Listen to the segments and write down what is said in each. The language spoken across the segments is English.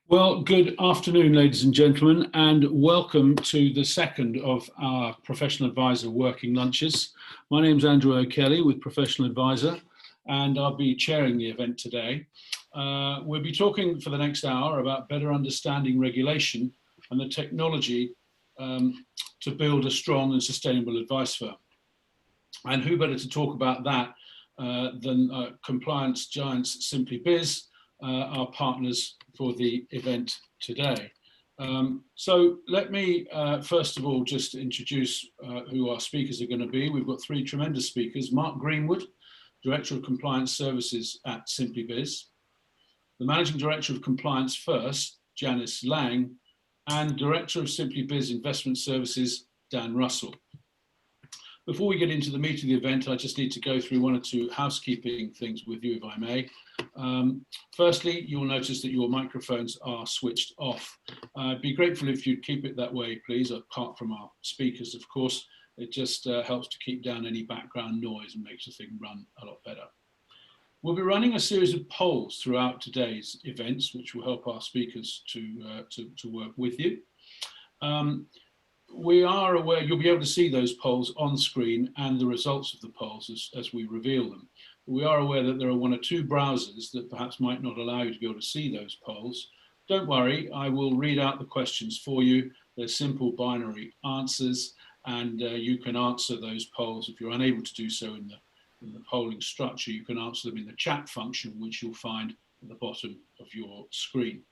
Well, good afternoon, ladies and gentlemen, and welcome to the second of our Professional Advisor Working Lunches. My name's Andrew O'Kelly with Professional Advisor, and I'll be chairing the event today. We'll be talking for the next hour about better understanding regulation and the technology to build a strong and sustainable advice firm. And who better to talk about that than compliance giants SimplyBiz, our partners for the event today. So let me first of all just introduce who our speakers are going to be. We've got three tremendous speakers: Mark Greenwood, Director of Compliance Services at SimplyBiz; the Managing Director of Compliance First, Janice Lang; and Director of SimplyBiz Investment Services, Dan Russell. Before we get into the meat of the event, I just need to go through one or two housekeeping things with you, if I may. Firstly, you'll notice that your microphones are switched off. I'd be grateful if you'd keep it that way, please, apart from our speakers, of course. It just helps to keep down any background noise and makes the thing run a lot better. We'll be running a series of polls throughout today's events, which will help our speakers to work with you. We are aware you'll be able to see those polls on screen and the results of the polls as we reveal them. We are aware that there are one or two browsers that perhaps might not allow you to be able to see those polls. Don't worry, I will read out the questions for you. They're simple binary answers, and you can answer those polls. If you're unable to do so in the polling structure, you can answer them in the chat function, which you'll find at the bottom of your screen.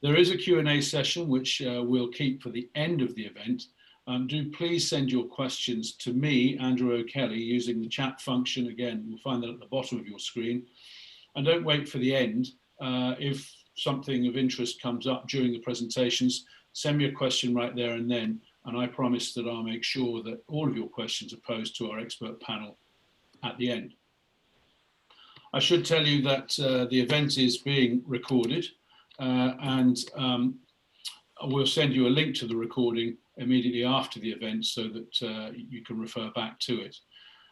There is a Q&A session, which we'll keep for the end of the event. Do please send your questions to me, Andrew O'Kelly, using the chat function. Again, you'll find that at the bottom of your screen. And don't wait for the end. If something of interest comes up during the presentations, send me a question right there and then, and I promise that I'll make sure that all of your questions are posed to our expert panel at the end. I should tell you that the event is being recorded, and we'll send you a link to the recording immediately after the event so that you can refer back to it.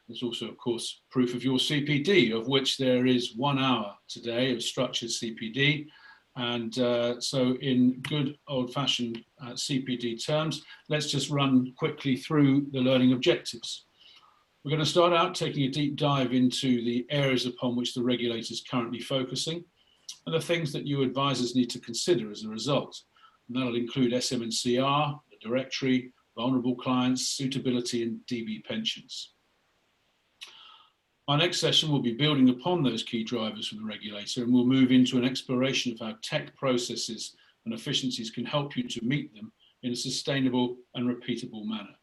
There's also, of course, proof of your CPD, of which there is 1 hour today of structured CPD. And so in good old-fashioned CPD terms, let's just run quickly through the learning objectives. We're going to start out taking a deep dive into the areas upon which the regulator is currently focusing and the things that you advisors need to consider as a result. And that'll include SM&CR, the directory, vulnerable clients, suitability, and DB pensions. Our next session will be building upon those key drivers from the regulator, and we'll move into an exploration of how tech processes and efficiencies can help you to meet them in a sustainable and repeatable manner.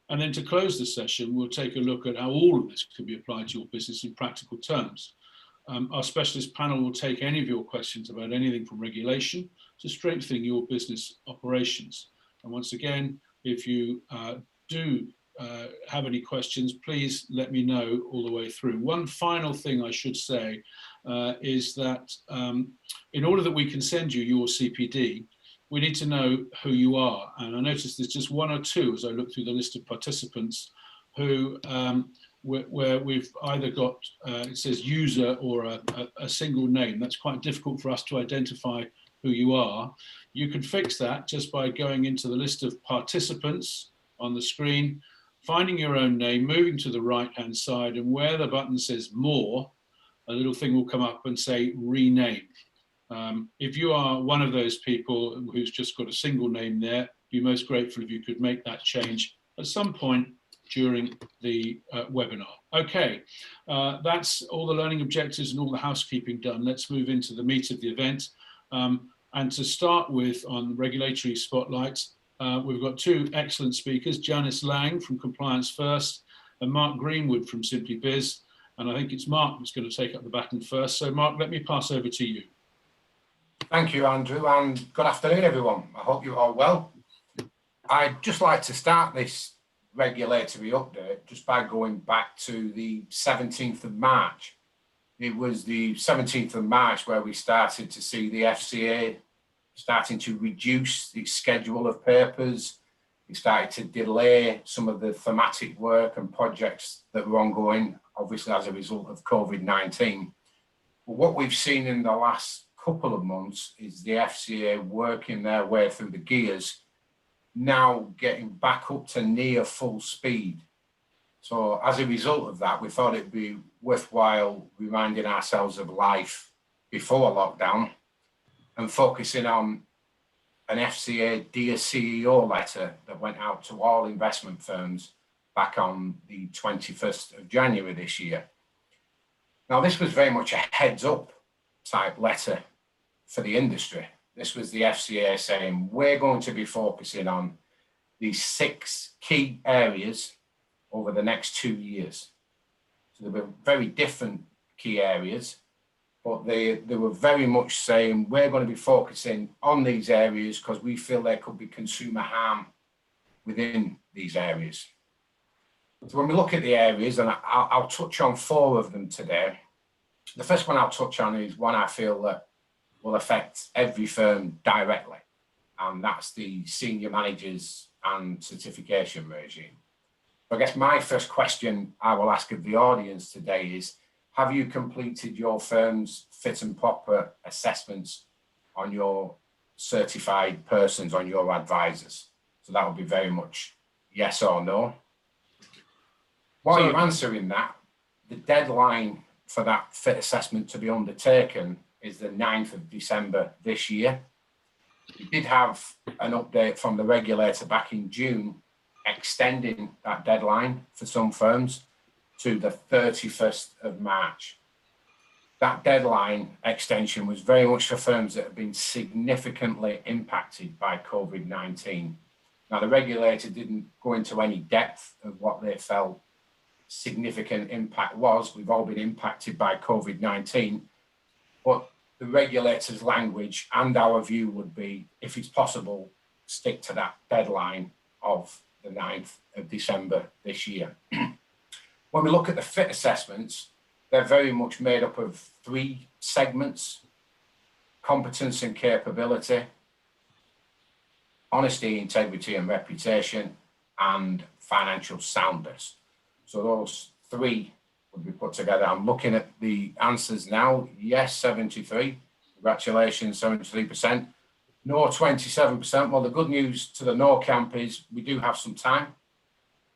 And then to close the session, we'll take a look at how all of this can be applied to your business in practical terms. Our specialist panel will take any of your questions about anything from regulation to strengthening your business operations. And once again, if you do have any questions, please let me know all the way through. One final thing I should say is that in order that we can send you your CPD, we need to know who you are. And I noticed there's just one or two as I look through the list of participants who where we've either got, it says user or a single name. That's quite difficult for us to identify who you are. You can fix that just by going into the list of participants on the screen, finding your own name, moving to the right-hand side, and where the button says more, a little thing will come up and say rename. If you are one of those people who's just got a single name there, be most grateful if you could make that change at some point during the webinar. Okay, that's all the learning objectives and all the housekeeping done. Let's move into the meat of the event. And to start with, on regulatory spotlights, we've got two excellent speakers, Janice Lang from Compliance First and Mark Greenwood from SimplyBiz. And I think it's Mark that's going to take up the baton first. So Mark, let me pass over to you. Thank you, Andrew, and good afternoon, everyone. I hope you're all well. I'd just like to start this regulatory update just by going back to the 17th of March. It was the 17th of March where we started to see the FCA starting to reduce its schedule of papers. It started to delay some of the thematic work and projects that were ongoing, obviously as a result of COVID-19. But what we've seen in the last couple of months is the FCA working their way through the gears, now getting back up to near full speed. So as a result of that, we thought it'd be worthwhile reminding ourselves of life before lockdown and focusing on an FCA Dear CEO letter that went out to all investment firms back on the 21st of January this year. Now, this was very much a heads up type letter for the industry. This was the FCA saying, we're going to be focusing on these 6 key areas over the next 2 years. So they were very different key areas, but they were very much saying, we're going to be focusing on these areas because we feel there could be consumer harm within these areas. So when we look at the areas, and I'll touch on 4 of them today. The first one I'll touch on is one I feel that will affect every firm directly, and that's the senior managers and certification regime. I guess my first question I will ask of the audience today is, have you completed your firm's fit and proper assessments on your certified persons, on your advisors? So that would be very much yes or no. While you're answering that, the deadline for that fit assessment to be undertaken is the 9th of December this year. We did have an update from the regulator back in June extending that deadline for some firms to the 31st of March. That deadline extension was very much for firms that have been significantly impacted by COVID-19. Now, the regulator didn't go into any depth of what they felt significant impact was. We've all been impacted by COVID-19, but the regulator's language and our view would be, if it's possible, stick to that deadline of the 9th of December this year. When we look at the fit assessments, they're very much made up of 3 segments: competence and capability, honesty, integrity and reputation, and financial soundness. So those 3 would be put together. I'm looking at the answers now. Yes, 73. Congratulations, 73%. No, 27%. Well, the good news to the no camp is we do have some time.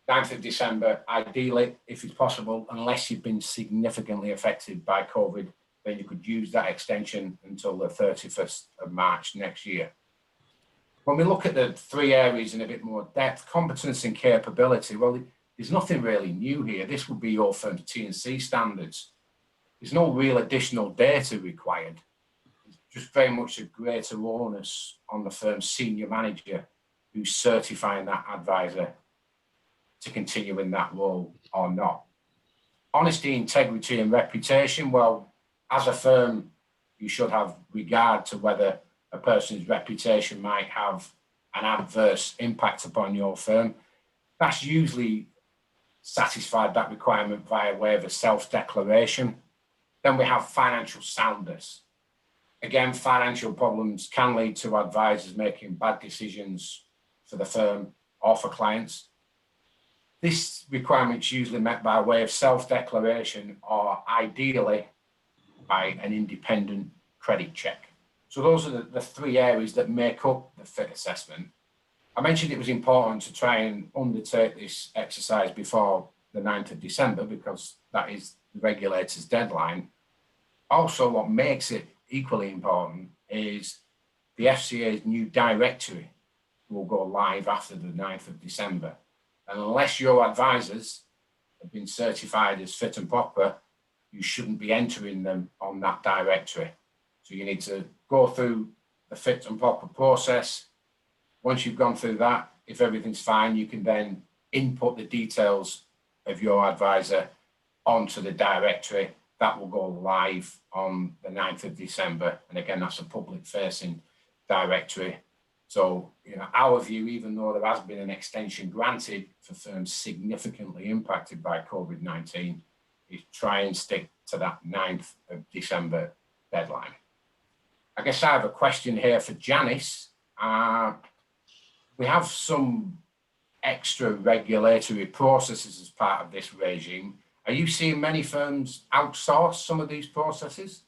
9th of December, ideally, if it's possible, unless you've been significantly affected by COVID, then you could use that extension until the 31st of March next year. When we look at the 3 areas in a bit more depth, competence and capability, well, there's nothing really new here. This would be your firm's T&C standards. There's no real additional data required. It's just very much a greater onus on the firm's senior manager who's certifying that advisor to continue in that role or not. Honesty, integrity and reputation, well, as a firm, you should have regard to whether a person's reputation might have an adverse impact upon your firm. That's usually satisfied, that requirement, via way of a self-declaration. Then we have financial soundness. Again, financial problems can lead to advisors making bad decisions for the firm or for clients. This requirement is usually met by way of self-declaration or ideally by an independent credit check. So those are the 3 areas that make up the fit assessment. I mentioned it was important to try and undertake this exercise before the 9th of December because that is the regulator's deadline. Also, what makes it equally important is the FCA's new directory will go live after the 9th of December. And unless your advisors have been certified as fit and proper, you shouldn't be entering them on that directory. So you need to go through the fit and proper process. Once you've gone through that, if everything's fine, you can then input the details of your advisor onto the directory. That will go live on the 9th of December. And again, that's a public facing directory. So, our view, even though there has been an extension granted for firms significantly impacted by COVID-19, is try and stick to that 9th of December deadline. I guess I have a question here for Janice. We have some extra regulatory processes as part of this regime. Are you seeing many firms outsource some of these processes?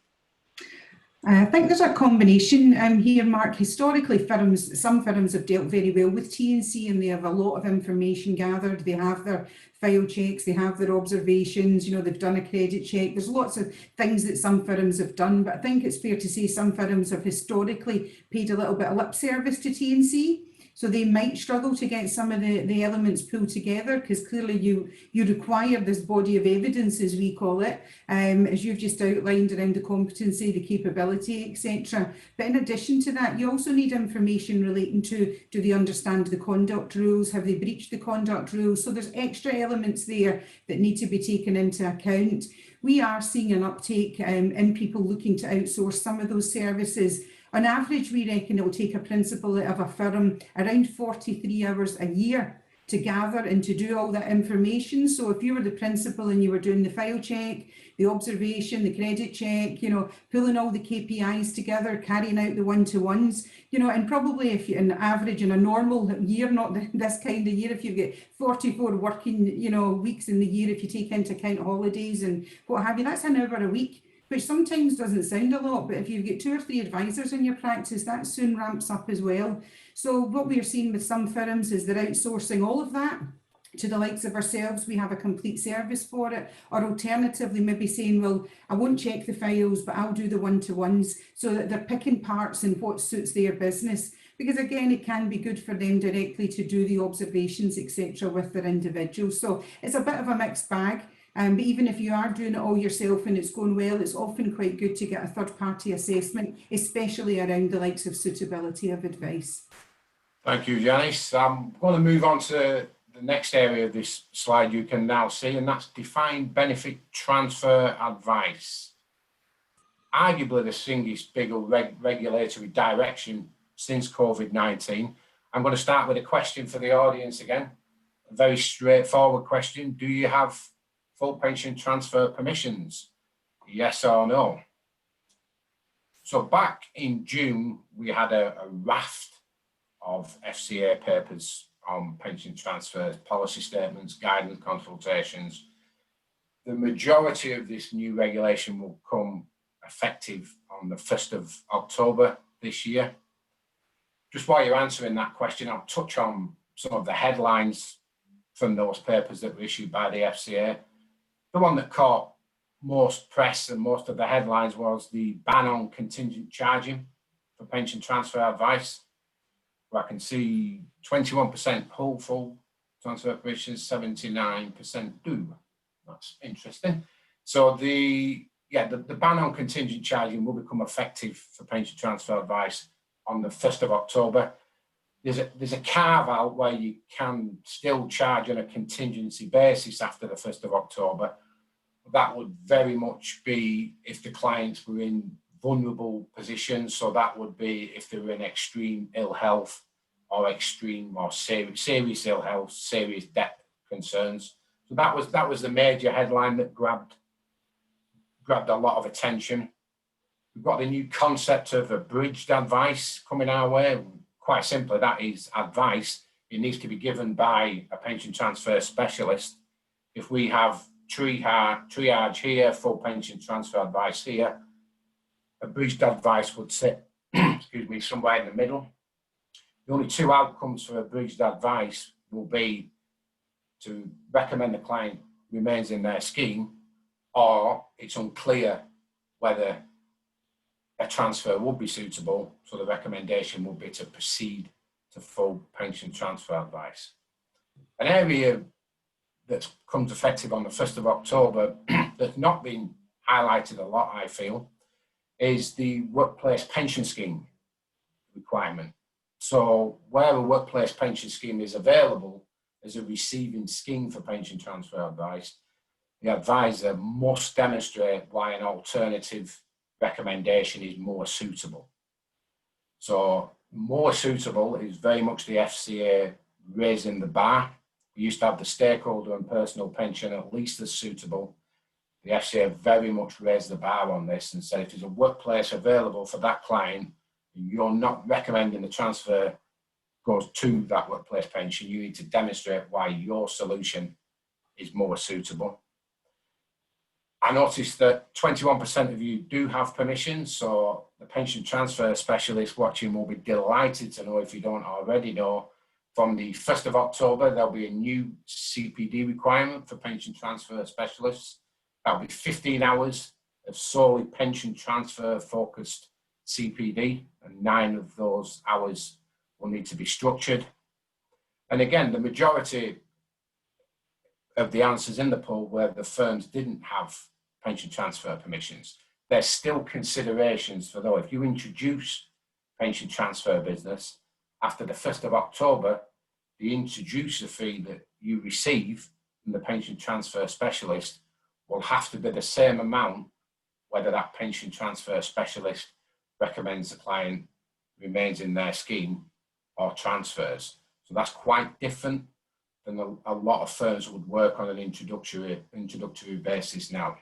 I think there's a combination here, Mark. Historically, some firms have dealt very well with T&C and they have a lot of information gathered. They have their file checks, they have their observations, you know, they've done a credit check. There's lots of things that some firms have done, but I think it's fair to say some firms have historically paid a little bit of lip service to T&C. So they might struggle to get some of the elements pulled together because clearly you require this body of evidence, as we call it, as you've just outlined around the competency, the capability, etc. But in addition to that, you also need information relating to, do they understand the conduct rules? Have they breached the conduct rules? So there's extra elements there that need to be taken into account. We are seeing an uptake in people looking to outsource some of those services. On average, we reckon it will take a principal of a firm around 43 hours a year to gather and to do all that information. So if you were the principal and you were doing the file check, the observation, the credit check, you know, pulling all the KPIs together, carrying out the one-to-ones, you know, and probably if you, an average in a normal year, not this kind of year, if you get 44 working, you know, weeks in the year, if you take into account holidays and what have you, that's an hour a week, which sometimes doesn't sound a lot, but if you get 2 or 3 advisors in your practice, that soon ramps up as well. So what we are seeing with some firms is they're outsourcing all of that to the likes of ourselves. We have a complete service for it, or alternatively maybe saying, well, I won't check the files, but I'll do the one-to-ones, so that they're picking parts and what suits their business. Because again, it can be good for them directly to do the observations, etc., with their individuals. So it's a bit of a mixed bag. But even if you are doing it all yourself and it's going well, it's often quite good to get a third-party assessment, especially around the likes of suitability of advice. Thank you, Janice. I'm going to move on to the next area of this slide you can now see, and that's defined benefit transfer advice. Arguably the single bigger regulatory direction since COVID-19. I'm going to start with a question for the audience again. A very straightforward question. Do you have full pension transfer permissions? Yes or no? So back in June, we had a raft of FCA papers on pension transfers, policy statements, guidance consultations. The majority of this new regulation will come effective on the 1st of October this year. Just while you're answering that question, I'll touch on some of the headlines from those papers that were issued by the FCA. The one that caught most press and most of the headlines was the ban on contingent charging for pension transfer advice, where I can see 21% pull full transfer permissions, 79% do. That's interesting. So the ban on contingent charging will become effective for pension transfer advice on the 1st of October. There's a carve out where you can still charge on a contingency basis after the 1st of October. That would very much be if the clients were in vulnerable positions. So that would be if they were in extreme ill health or extreme or serious ill health, serious debt concerns. So that was the major headline that grabbed a lot of attention. We've got the new concept of abridged advice coming our way. Quite simply, that is advice. It needs to be given by a pension transfer specialist. If we have triage here, full pension transfer advice here, abridged advice would sit, excuse me, somewhere in the middle. The only 2 outcomes for abridged advice will be to recommend the client remains in their scheme, or it's unclear whether a transfer would be suitable, so the recommendation would be to proceed to full pension transfer advice. An area that comes effective on the 1st of October that's not been highlighted a lot, I feel, is the workplace pension scheme requirement. So where a workplace pension scheme is available as a receiving scheme for pension transfer advice, the advisor must demonstrate why an alternative recommendation is more suitable. So more suitable is very much the FCA raising the bar. We used to have the stakeholder and personal pension at least as suitable. The FCA very much raised the bar on this and said if there's a workplace available for that client, you're not recommending the transfer goes to that workplace pension, you need to demonstrate why your solution is more suitable. I noticed that 21% of you do have permission, so the pension transfer specialist watching will be delighted to know, if you don't already know, from the 1st of October, there'll be a new CPD requirement for pension transfer specialists. That'll be 15 hours of solely pension transfer focused CPD, and 9 of those hours will need to be structured. And again, the majority of the answers in the poll where the firms didn't have pension transfer permissions. There's still considerations for, though, if you introduce pension transfer business after the 1st of October, the introducer fee that you receive from the pension transfer specialist will have to be the same amount whether that pension transfer specialist recommends the client remains in their scheme or transfers. So that's quite different than a lot of firms would work on an introductory basis now.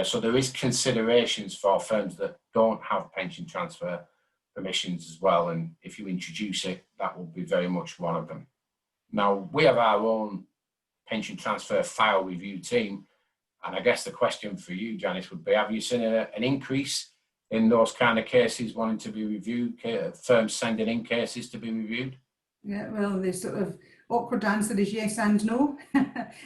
So there is considerations for firms that don't have pension transfer permissions as well, and if you introduce it, that will be very much one of them. Now, we have our own pension transfer file review team, and I guess the question for you, Janice, would be, have you seen an increase in those kind of cases wanting to be reviewed, firms sending in cases to be reviewed? Yeah, well, the sort of awkward answer is yes and no.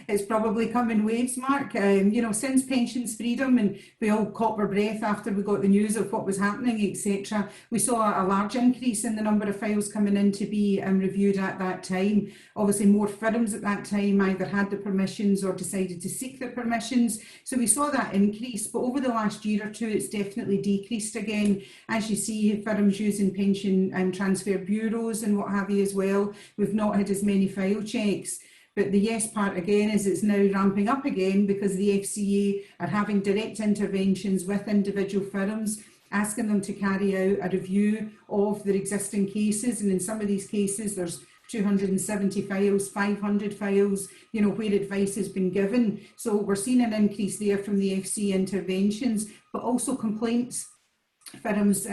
It's probably come in waves, Mark. You know, since pensions freedom and we all caught our breath after we got the news of what was happening, etc., we saw a large increase in the number of files coming in to be reviewed at that time. Obviously, more firms at that time either had the permissions or decided to seek the permissions. So we saw that increase, but over the last year or two, it's definitely decreased again. As you see, firms using pension and transfer bureaus and what have you as well. We've not had as many file checks. But the yes part again is it's now ramping up again because the FCA are having direct interventions with individual firms, asking them to carry out a review of their existing cases. And in some of these cases, there's 270 files, 500 files, you know, where advice has been given. So we're seeing an increase there from the FCA interventions, but also complaints. Firms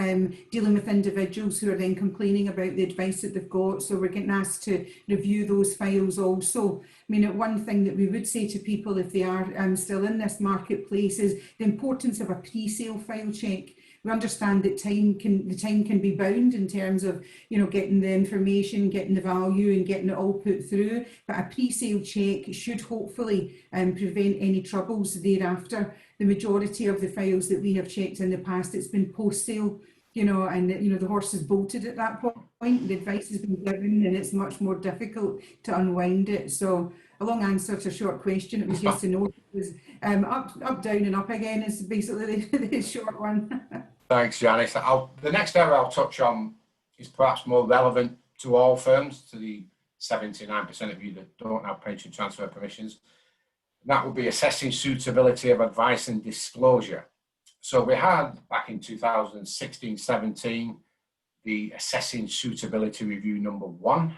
dealing with individuals who are then complaining about the advice that they've got. So we're getting asked to review those files also. I mean, one thing that we would say to people if they are still in this marketplace is the importance of a pre-sale file check. We understand that the time can be bound in terms of, you know, getting the information, getting the value and getting it all put through. But a pre-sale check should hopefully prevent any troubles thereafter. The majority of the files that we have checked in the past, it's been post-sale, you know, and, you know, the horse is bolted at that point. The advice has been given and it's much more difficult to unwind it. So a long answer to a short question. It was yes and no. It was up, down and up again is basically the short one. Thanks, Janice. The next area I'll touch on is perhaps more relevant to all firms, to the 79% of you that don't have pension transfer permissions. That would be assessing suitability of advice and disclosure. So we had back in 2016-17 the assessing suitability review number 1.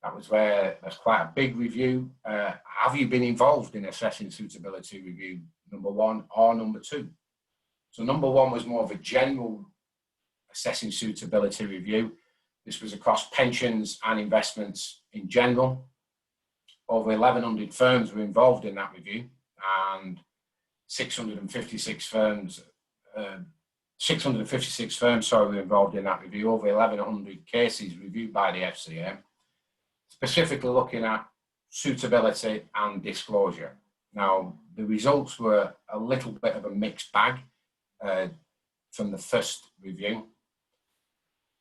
That was where there's quite a big review. Have you been involved in assessing suitability review number 1 or number 2? So number 1 was more of a general assessing suitability review. This was across pensions and investments in general. Over 1,100 firms were involved in that review, and 656 firms were involved in that review. Over 1,100 cases reviewed by the FCA, specifically looking at suitability and disclosure. Now, the results were a little bit of a mixed bag from the first review.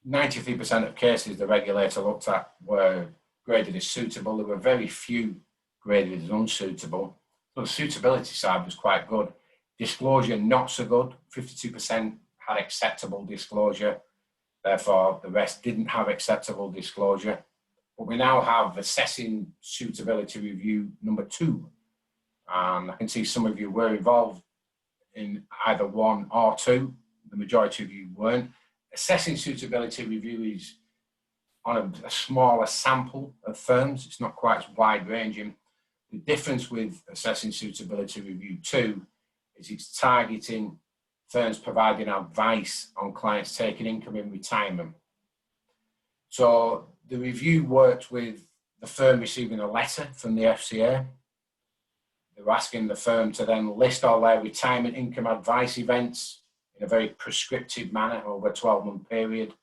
93% of cases the regulator looked at were graded as suitable. There were very few graded as unsuitable. So the suitability side was quite good. Disclosure, not so good. 52% had acceptable disclosure. Therefore, the rest didn't have acceptable disclosure. But we now have assessing suitability review number 2. And I can see some of you were involved in either 1 or 2. The majority of you weren't. Assessing suitability review is on a smaller sample of firms. It's not quite as wide ranging. The difference with assessing suitability review 2 is it's targeting firms providing advice on clients taking income in retirement. So the review worked with the firm receiving a letter from the FCA. They were asking the firm to then list all their retirement income advice events in a very prescriptive manner over a 12-month period.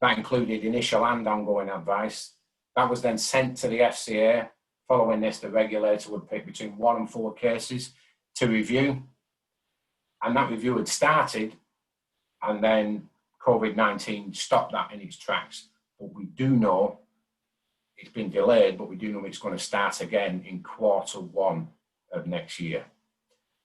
That included initial and ongoing advice. That was then sent to the FCA. Following this, the regulator would pick between 1 and 4 cases to review. And that review had started, and then COVID-19 stopped that in its tracks. But we do know it's been delayed, but we do know it's going to start again in Q1 of next year.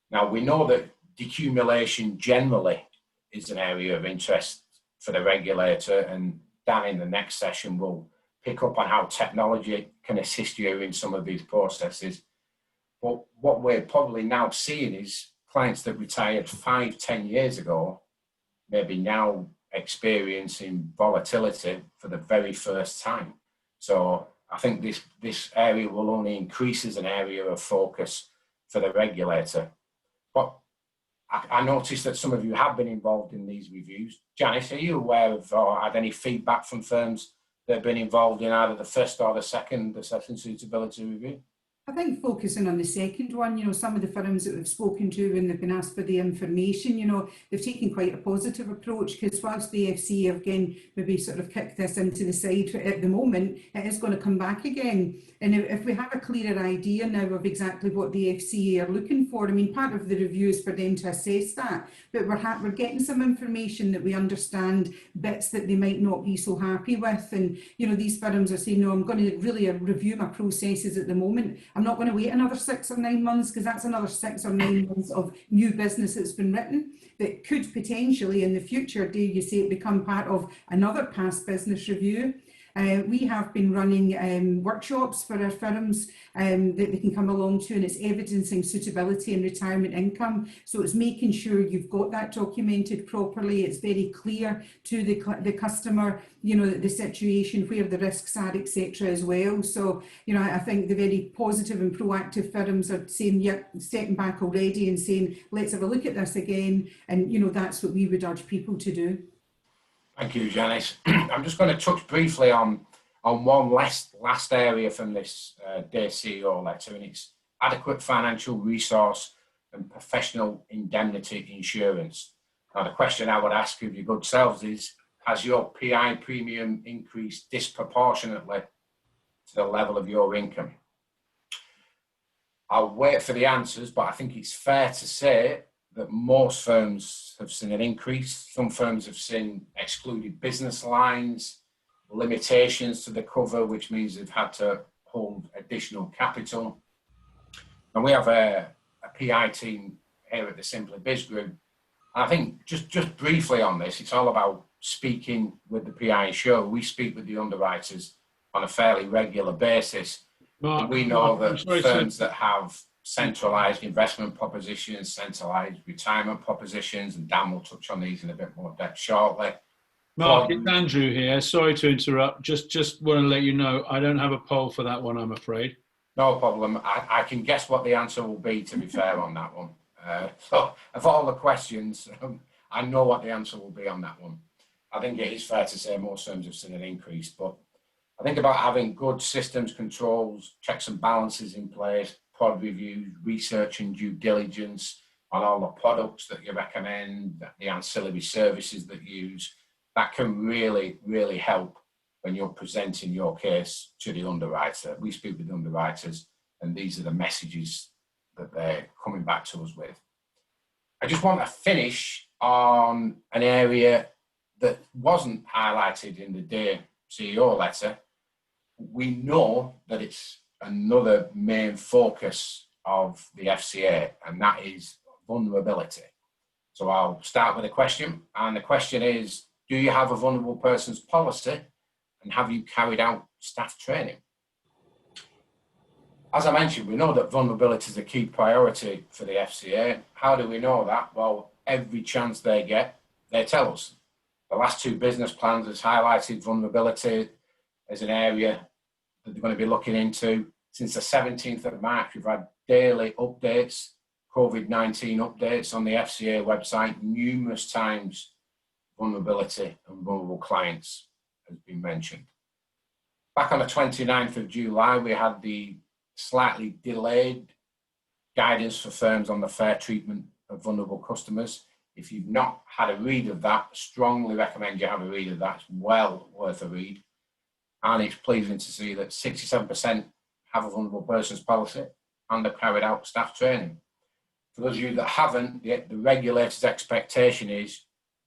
Now, we know that decumulation generally is an area of interest for the regulator, and Dan in the next session will pick up on how technology can assist you in some of these processes. But what we're probably now seeing is clients that retired 5-10 years ago maybe now experiencing volatility for the very first time. So I think this area will only increase as an area of focus for the regulator. But I noticed that some of you have been involved in these reviews. Janice, are you aware of or had any feedback from firms that have been involved in either the first or the second assessing suitability review? I think focusing on the second one, some of the firms that we've spoken to when they've been asked for the information, they've taken quite a positive approach, because whilst the FCA have again maybe sort of kicked this into the side at the moment, it is going to come back again. And if we have a clearer idea now of exactly what the FCA are looking for, I mean, part of the review is for them to assess that, but we're getting some information that we understand bits that they might not be so happy with. And, these firms are saying, no, I'm going to really review my processes at the moment. I'm not going to wait another 6 or 9 months, because that's another 6 or 9 months of new business that's been written that could potentially in the future, dare you say, it become part of another past business review. We have been running workshops for our firms that they can come along to, and it's evidencing suitability and retirement income. So it's making sure you've got that documented properly. It's very clear to the customer, the situation, where the risks are, etc. as well. So, I think the very positive and proactive firms are saying, yep, stepping back already and saying, let's have a look at this again. And, that's what we would urge people to do. Thank you, Janice. I'm just going to touch briefly on one last area from this Dear CEO letter, and it's adequate financial resource and professional indemnity insurance. Now, the question I would ask of your good selves is, has your PI premium increased disproportionately to the level of your income? I'll wait for the answers, but I think it's fair to say that most firms have seen an increase. Some firms have seen excluded business lines, limitations to the cover, which means they've had to hold additional capital. And we have a PI team here at the SimplyBiz group. And I think just briefly on this, it's all about speaking with the PI show. We speak with the underwriters on a fairly regular basis. Mark, we know that firms that have centralised investment propositions, centralised retirement propositions, and Dan will touch on these in a bit more depth shortly. Mark, it's Andrew here. Sorry to interrupt. Just want to let you know, I don't have a poll for that one, I'm afraid. No problem. I can guess what the answer will be, to be fair, on that one. So, of all the questions, I know what the answer will be on that one. I think it is fair to say most firms have seen an increase, but I think about having good systems, controls, checks and balances in place, pod reviews, research and due diligence on all the products that you recommend, the ancillary services that you use, that can really, really help when you're presenting your case to the underwriter. We speak with underwriters, and these are the messages that they're coming back to us with. I just want to finish on an area that wasn't highlighted in the Dear CEO letter. We know that it's another main focus of the FCA, and that is vulnerability. So I'll start with a question, and the question is, do you have a vulnerable persons policy, and have you carried out staff training? As I mentioned, we know that vulnerability is a key priority for the FCA. How do we know that? Well, every chance they get, they tell us. The last 2 business plans has highlighted vulnerability as an area that they're going to be looking into. Since the 17th of March, we've had daily updates, COVID-19 updates on the FCA website. Numerous times, vulnerability and vulnerable clients has been mentioned. Back on the 29th of July, we had the slightly delayed guidance for firms on the fair treatment of vulnerable customers. If you've not had a read of that, strongly recommend you have a read of that. It's well worth a read. And it's pleasing to see that 67% have a vulnerable persons policy and they've carried out staff training. For those of you that haven't, the regulator's expectation is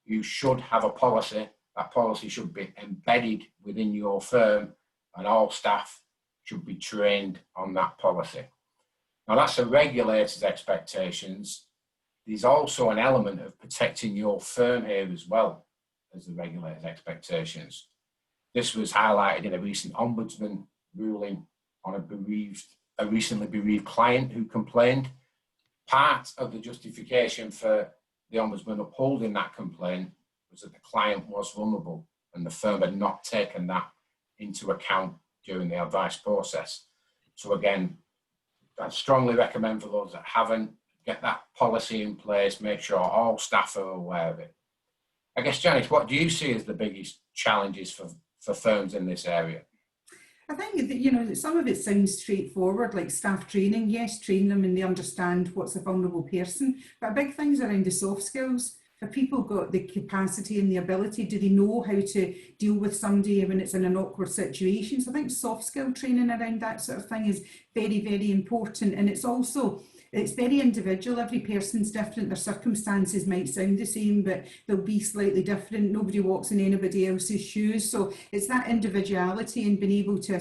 you should have a policy. That policy should be embedded within your firm and all staff should be trained on that policy. Now that's the regulator's expectations. There's also an element of protecting your firm here as well as the regulator's expectations. This was highlighted in a recent ombudsman ruling on a recently bereaved client who complained. Part of the justification for the ombudsman upholding that complaint was that the client was vulnerable and the firm had not taken that into account during the advice process. So again, I'd strongly recommend for those that haven't, get that policy in place, make sure all staff are aware of it. I guess, Janice, what do you see as the biggest challenges for firms in this area? I think that, you know, some of it sounds straightforward, like staff training. Yes, train them and they understand what's a vulnerable person. But big things around the soft skills. Have people got the capacity and the ability? Do they know how to deal with somebody when it's in an awkward situation? So I think soft skill training around that sort of thing is very, very important. And it's very individual. Every person's different. Their circumstances might sound the same, but they'll be slightly different. Nobody walks in anybody else's shoes. So it's that individuality and being able to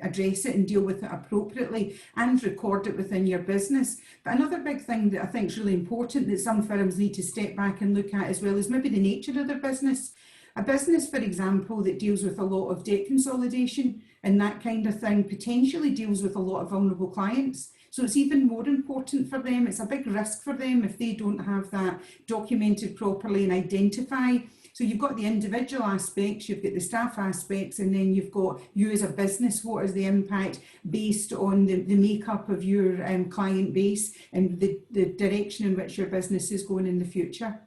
address it and deal with it appropriately and record it within your business. But another big thing that I think is really important that some firms need to step back and look at as well is maybe the nature of their business. A business, for example, that deals with a lot of debt consolidation and that kind of thing potentially deals with a lot of vulnerable clients. So it's even more important for them. It's a big risk for them if they don't have that documented properly and identify. So you've got the individual aspects, you've got the staff aspects, and then you've got you as a business. What is the impact based on the makeup of your client base and the direction in which your business is going in the future?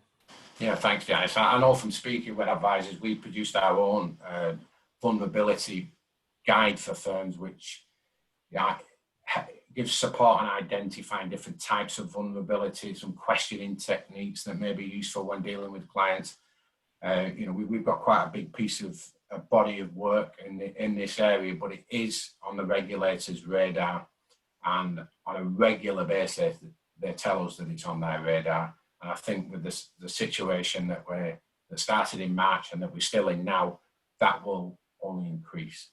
Yeah, thanks, Janice. I know from speaking with advisors, we produced our own vulnerability guide for firms, which gives support on identifying different types of vulnerability, some questioning techniques that may be useful when dealing with clients. We've got quite a big piece of a body of work in this area, but it is on the regulator's radar, and on a regular basis they tell us that it's on their radar. And I think with the situation that started in March and that we're still in now, that will only increase.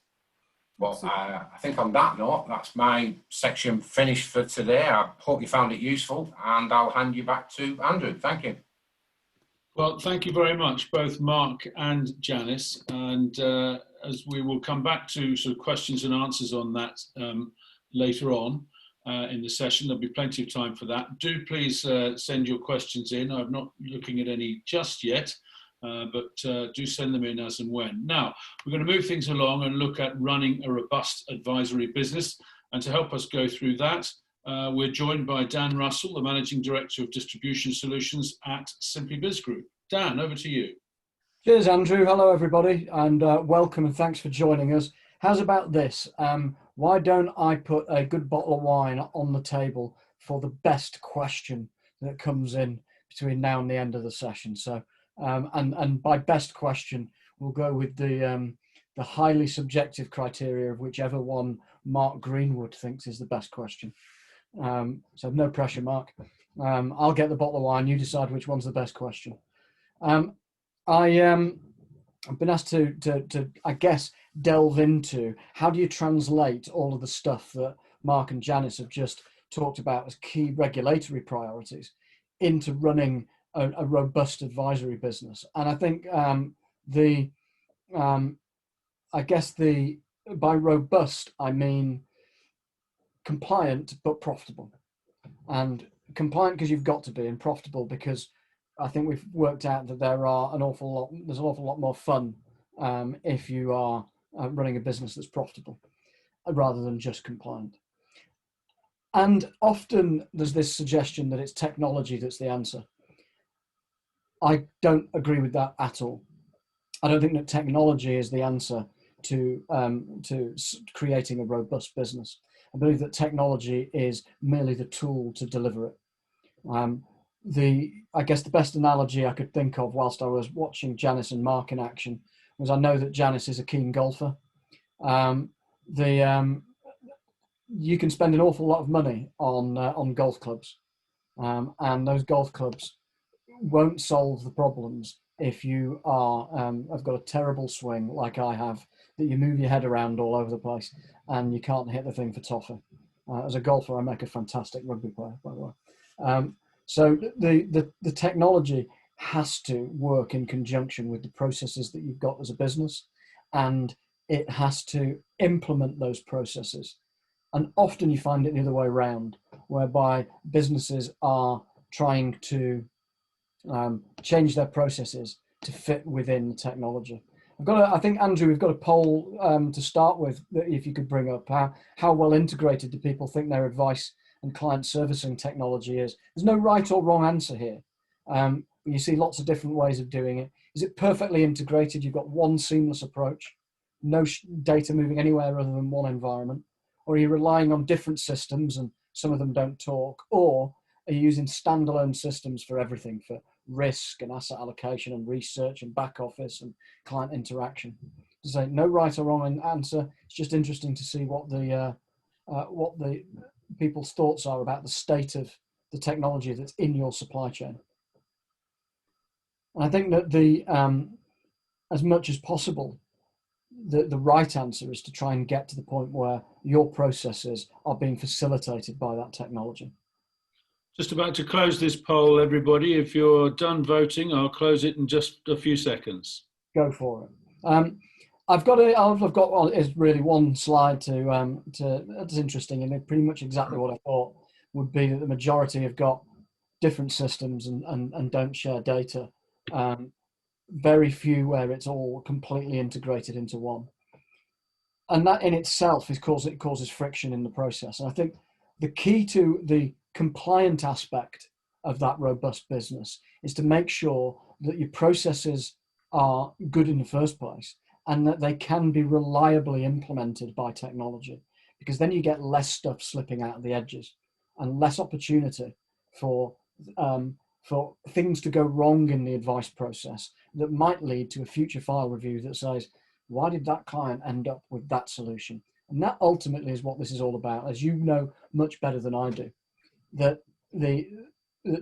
Well, I think on that note, that's my section finished for today. I hope you found it useful, and I'll hand you back to Andrew. Thank you. Well, thank you very much, both Mark and Janice. And as we will come back to sort of questions and answers on that later on in the session, there'll be plenty of time for that. Do please send your questions in. I'm not looking at any just yet. But do send them in as and when. Now, we're going to move things along and look at running a robust advisory business. And to help us go through that, we're joined by Dan Russell, the Managing Director of Distribution Solutions at SimplyBiz Group. Dan, over to you. Cheers, Andrew. Hello, everybody, and welcome and thanks for joining us. How's about this? Why don't I put a good bottle of wine on the table for the best question that comes in between now and the end of the session? So. And by best question, we'll go with the highly subjective criteria of whichever one Mark Greenwood thinks is the best question. So no pressure, Mark. I'll get the bottle of wine. You decide which one's the best question. I've been asked to I guess delve into how do you translate all of the stuff that Mark and Janice have just talked about as key regulatory priorities into running a robust advisory business. And I think by robust, I mean compliant but profitable. And compliant because you've got to be, and profitable because I think we've worked out that there's an awful lot more fun if you are running a business that's profitable rather than just compliant. And often there's this suggestion that it's technology that's the answer. I don't agree with that at all. I don't think that technology is the answer to creating a robust business. I believe that technology is merely the tool to deliver it. I guess the best analogy I could think of whilst I was watching Janice and Mark in action was, I know that Janice is a keen golfer. You can spend an awful lot of money on golf clubs, and those golf clubs won't solve the problems if you have got a terrible swing like I have, that you move your head around all over the place and you can't hit the thing for toffee. As a golfer, I make a fantastic rugby player, by the way. So the technology has to work in conjunction with the processes that you've got as a business, and it has to implement those processes. And often you find it the other way around, whereby businesses are trying to change their processes to fit within the technology. I think, Andrew, we've got a poll to start with, that if you could bring up how well integrated do people think their advice and client servicing technology is. There's no right or wrong answer here. You see lots of different ways of doing it. Is it perfectly integrated? You've got one seamless approach, no data moving anywhere other than one environment? Or are you relying on different systems and some of them don't talk? Or are you using standalone systems for everything, for risk and asset allocation and research and back office and client interaction? To say no right or wrong answer. It's just interesting to see what the people's thoughts are about the state of the technology that's in your supply chain. And I think that as much as possible, the right answer is to try and get to the point where your processes are being facilitated by that technology. Just about to close this poll, everybody. If you're done voting, I'll close it in just a few seconds. Go for it. I've got well, it's really one slide that's interesting, and it's pretty much exactly what I thought would be, that the majority have got different systems and don't share data. Very few where it's all completely integrated into one. And that in itself causes friction in the process. And I think the key to the compliant aspect of that robust business is to make sure that your processes are good in the first place, and that they can be reliably implemented by technology, because then you get less stuff slipping out of the edges and less opportunity for things to go wrong in the advice process that might lead to a future file review that says, why did that client end up with that solution? And that ultimately is what this is all about, as you know much better than I do, that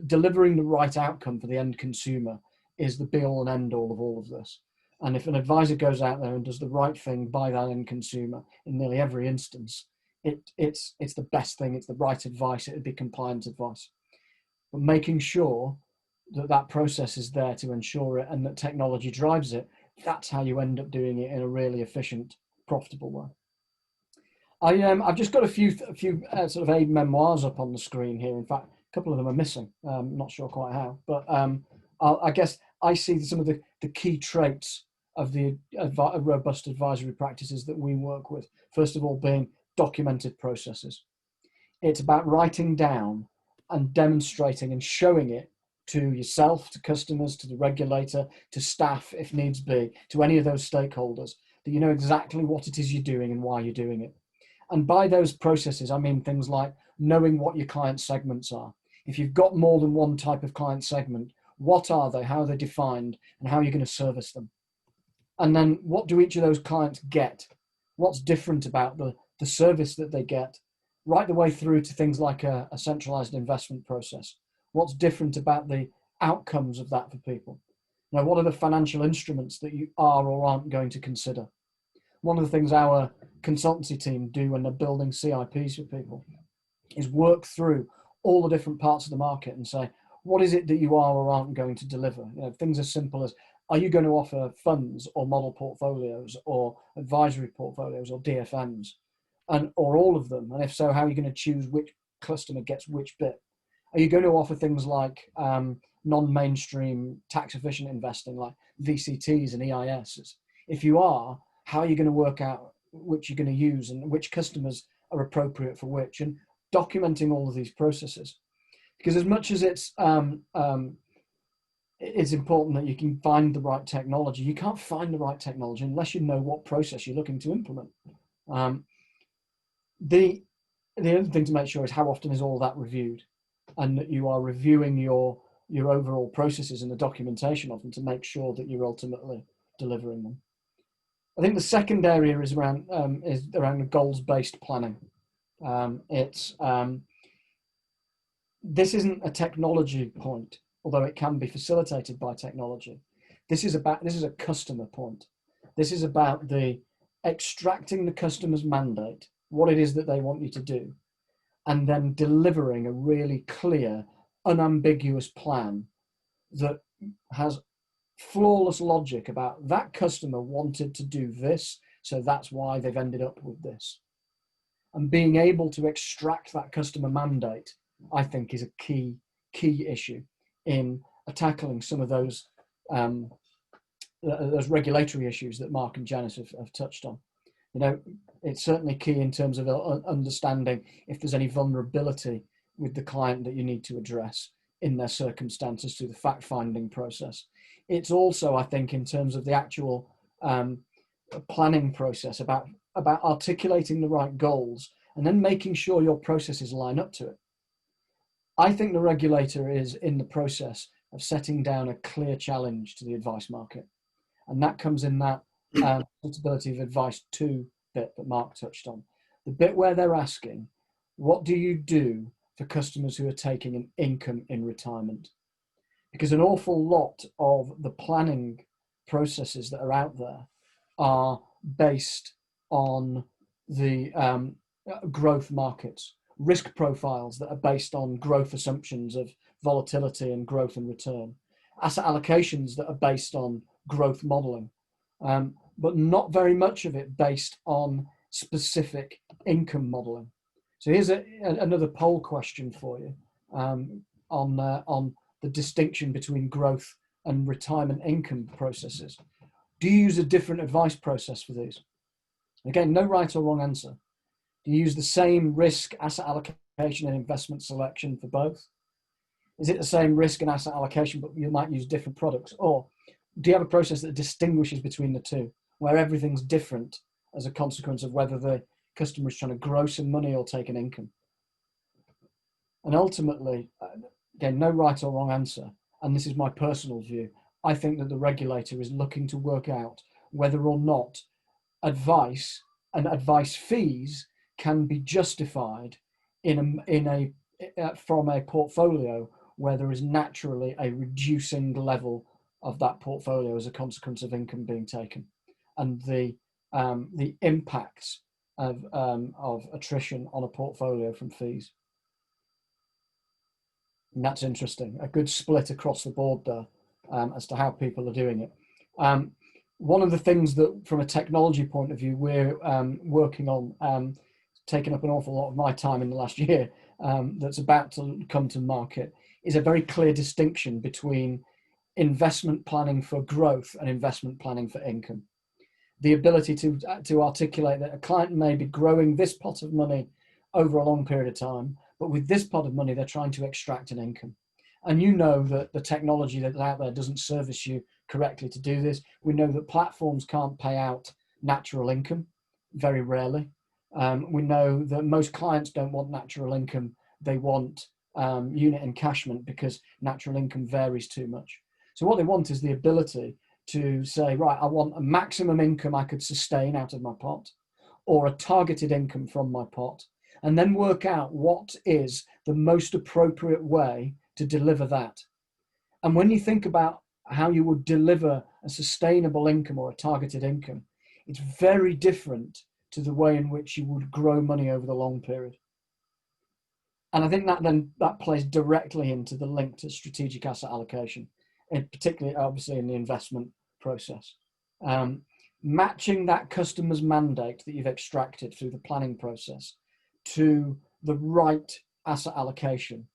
delivering the right outcome for the end consumer is the be all and end all of all of this. And if an advisor goes out there and does the right thing by that end consumer in nearly every instance, it's the best thing, it's the right advice, it would be compliant advice. But making sure that that process is there to ensure it and that technology drives it, that's how you end up doing it in a really efficient, profitable way. I've just got a few sort of aid memoirs up on the screen here. In fact, a couple of them are missing. Not sure quite how, but I guess I see some of the key traits of the robust advisory practices that we work with. First of all, being documented processes. It's about writing down and demonstrating and showing it to yourself, to customers, to the regulator, to staff, if needs be, to any of those stakeholders, that you know exactly what it is you're doing and why you're doing it. And by those processes, I mean things like knowing what your client segments are. If you've got more than one type of client segment, what are they, how are they defined, and how are you going to service them? And then what do each of those clients get? What's different about the service that they get, right the way through to things like a centralized investment process? What's different about the outcomes of that for people? Now, what are the financial instruments that you are or aren't going to consider? One of the things our consultancy team do when they're building CIPs for people is work through all the different parts of the market and say, what is it that you are or aren't going to deliver? You know, things as simple as, are you going to offer funds or model portfolios or advisory portfolios or DFMs, or all of them? And if so, how are you going to choose which customer gets which bit? Are you going to offer things like non-mainstream tax-efficient investing like VCTs and EISs? If you are, how are you going to work out which you're going to use and which customers are appropriate for which? And documenting all of these processes. Because as much as it's important that you can find the right technology, you can't find the right technology unless you know what process you're looking to implement. the other thing to make sure is how often is all that reviewed, and that you are reviewing your overall processes and the documentation of them to make sure that you're ultimately delivering them. I think the second area is around the goals-based planning. This isn't a technology point, although it can be facilitated by technology. This is a customer point. This is about the extracting the customer's mandate, what it is that they want you to do, and then delivering a really clear, unambiguous plan that has flawless logic about that customer wanted to do this, so that's why they've ended up with this. And being able to extract that customer mandate, I think, is a key issue in tackling some of those regulatory issues that Mark and Janice have touched on. You know, it's certainly key in terms of understanding if there's any vulnerability with the client that you need to address in their circumstances through the fact-finding process. It's also, I think, in terms of the actual planning process about articulating the right goals and then making sure your processes line up to it. I think the regulator is in the process of setting down a clear challenge to the advice market. And that comes in that responsibility of advice 2 bit that Mark touched on. The bit where they're asking, what do you do for customers who are taking an income in retirement? Because an awful lot of the planning processes that are out there are based on the growth markets, risk profiles that are based on growth assumptions of volatility and growth and return, asset allocations that are based on growth modeling, but not very much of it based on specific income modeling. So here's another poll question for you on the distinction between growth and retirement income processes. Do you use a different advice process for these? Again, no right or wrong answer. Do you use the same risk, asset allocation and investment selection for both? Is it the same risk and asset allocation, but you might use different products? Or do you have a process that distinguishes between the two, where everything's different as a consequence of whether the customer is trying to grow some money or take an income? And ultimately, again, no right or wrong answer, and this is my personal view, I think that the regulator is looking to work out whether or not advice and advice fees can be justified from a portfolio where there is naturally a reducing level of that portfolio as a consequence of income being taken, and the impacts of attrition on a portfolio from fees. And that's interesting. A good split across the board there as to how people are doing it. One of the things that, from a technology point of view, we're working on, taking up an awful lot of my time in the last year, that's about to come to market, is a very clear distinction between investment planning for growth and investment planning for income. The ability to articulate that a client may be growing this pot of money over a long period of time, but with this pot of money, they're trying to extract an income. And you know that the technology that's out there doesn't service you correctly to do this. We know that platforms can't pay out natural income, very rarely. We know that most clients don't want natural income. They want unit encashment because natural income varies too much. So what they want is the ability to say, right, I want a maximum income I could sustain out of my pot, or a targeted income from my pot, and then work out what is the most appropriate way to deliver that. And when you think about how you would deliver a sustainable income or a targeted income, it's very different to the way in which you would grow money over the long period. And I think that plays directly into the link to strategic asset allocation, and particularly obviously in the investment process. Matching that customer's mandate that you've extracted through the planning process to the right asset allocation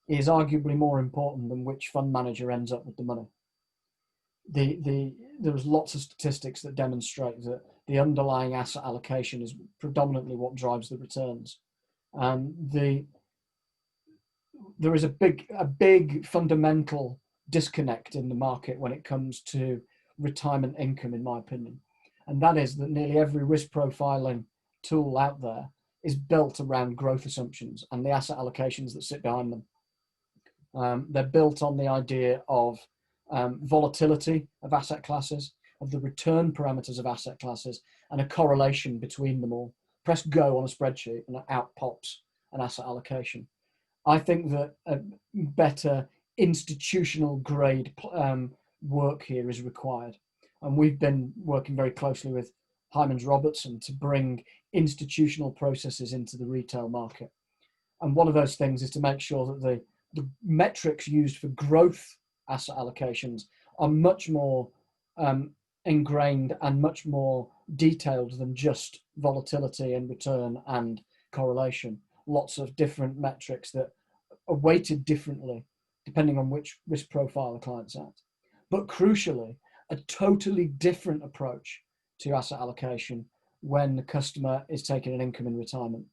is arguably more important than which fund manager ends up with the money. There's lots of statistics that demonstrate that the underlying asset allocation is predominantly what drives the returns. There is a big fundamental disconnect in the market when it comes to retirement income, in my opinion, and that is that nearly every risk profiling tool out there is built around growth assumptions and the asset allocations that sit behind them. They're built on the idea of volatility of asset classes, of the return parameters of asset classes, and a correlation between them all. Press go on a spreadsheet and out pops an asset allocation. I think that a better institutional grade work here is required. And we've been working very closely with Hymans Robertson to bring institutional processes into the retail market. And one of those things is to make sure that the metrics used for growth asset allocations are much more ingrained and much more detailed than just volatility and return and correlation. Lots of different metrics that are weighted differently depending on which risk profile the client's at. But crucially, a totally different approach to asset allocation when the customer is taking an income in retirement.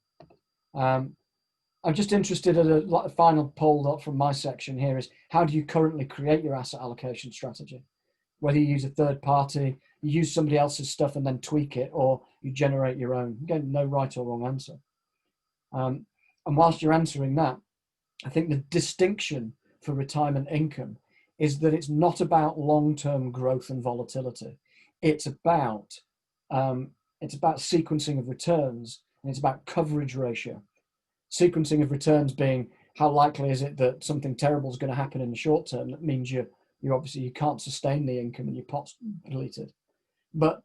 I'm just interested in a final poll from my section here is, how do you currently create your asset allocation strategy? Whether you use a third party, you use somebody else's stuff and then tweak it, or you generate your own. Again, no right or wrong answer. And whilst you're answering that, I think the distinction for retirement income is that it's not about long-term growth and volatility. It's about sequencing of returns, and it's about coverage ratio. Sequencing of returns being, how likely is it that something terrible is going to happen in the short term? That means you obviously you can't sustain the income and your pot's deleted. But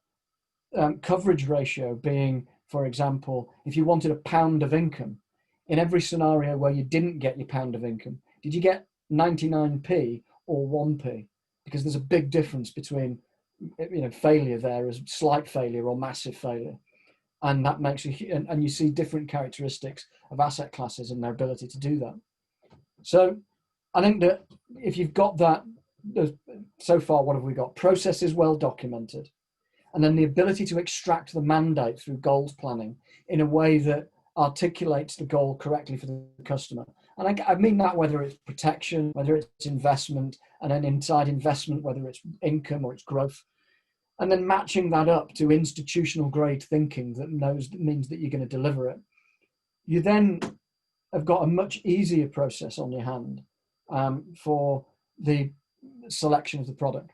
coverage ratio being, for example, if you wanted £1 of income, in every scenario where you didn't get your £1 of income, did you get 99p or 1p? Because there's a big difference between failure there as slight failure or massive failure. And that makes and you see different characteristics of asset classes and their ability to do that. So I think that if you've got that, so far, what have we got? Processes well documented, and then the ability to extract the mandate through goals planning in a way that articulates the goal correctly for the customer. And I mean that whether it's protection, whether it's investment, and then inside investment, whether it's income or it's growth. And then matching that up to institutional grade thinking that means that you're going to deliver it. You then have got a much easier process on your hand for the selection of the product.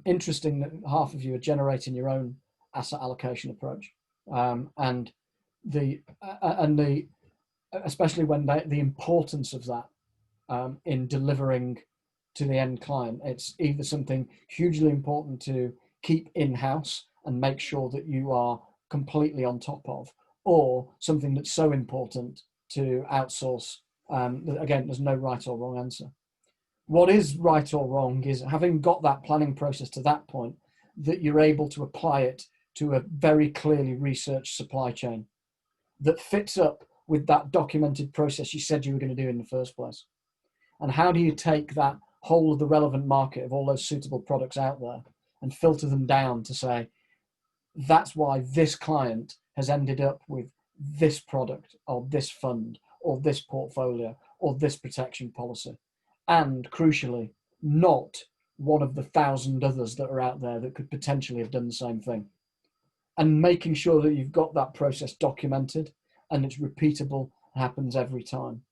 Interesting that half of you are generating your own asset allocation approach, and especially when the importance of that in delivering to the end client. It's either something hugely important to keep in-house and make sure that you are completely on top of, or something that's so important to outsource. Again, there's no right or wrong answer. What is right or wrong is having got that planning process to that point, that you're able to apply it to a very clearly researched supply chain that fits up with that documented process you said you were going to do in the first place. And how do you take that whole of the relevant market of all those suitable products out there and filter them down to say, that's why this client has ended up with this product or this fund or this portfolio or this protection policy, and crucially, not one of the 1,000 others that are out there that could potentially have done the same thing. And making sure that you've got that process documented and it's repeatable, happens every time.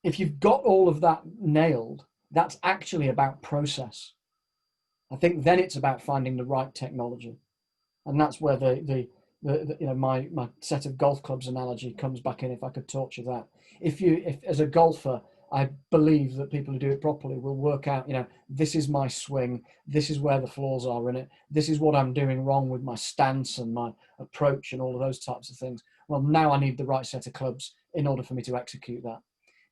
If you've got all of that nailed, that's actually about process. I think then it's about finding the right technology, and that's where my set of golf clubs analogy comes back in. If I could torture that, if as a golfer, I believe that people who do it properly will work out, this is my swing, this is where the flaws are in it, this is what I'm doing wrong with my stance and my approach and all of those types of things. Well, now I need the right set of clubs in order for me to execute that.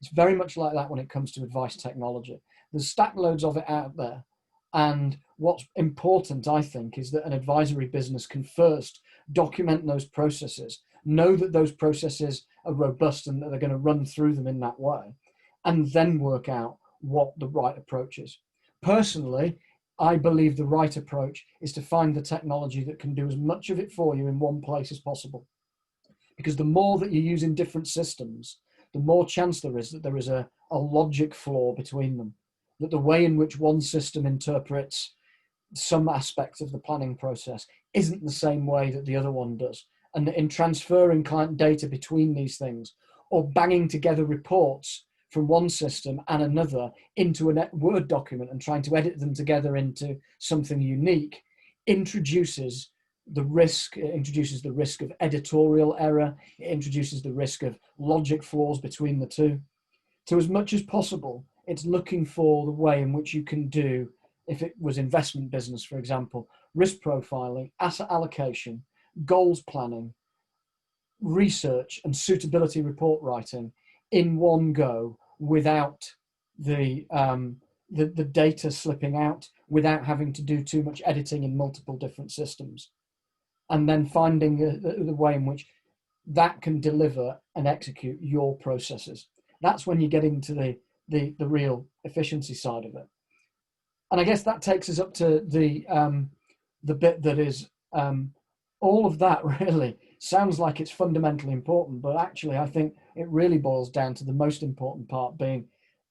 It's very much like that when it comes to advice technology. There's stack loads of it out there. And what's important, I think, is that an advisory business can first document those processes, know that those processes are robust and that they're going to run through them in that way, and then work out what the right approach is. Personally, I believe the right approach is to find the technology that can do as much of it for you in one place as possible. Because the more that you use in different systems, the more chance there is that there is a logic flaw between them. That the way in which one system interprets some aspects of the planning process isn't the same way that the other one does. And in transferring client data between these things, or banging together reports from one system and another into a Word document and trying to edit them together into something unique, introduces the risk. It introduces the risk of editorial error. It introduces the risk of logic flaws between the two. So as much as possible, it's looking for the way in which you can do, if it was investment business, for example, risk profiling, asset allocation, goals planning, research and suitability report writing in one go without the data slipping out, without having to do too much editing in multiple different systems, and then finding the way in which that can deliver and execute your processes. That's when you get into the real efficiency side of it. And I guess that takes us up to the bit that is all of that really sounds like it's fundamentally important, but actually I think it really boils down to the most important part being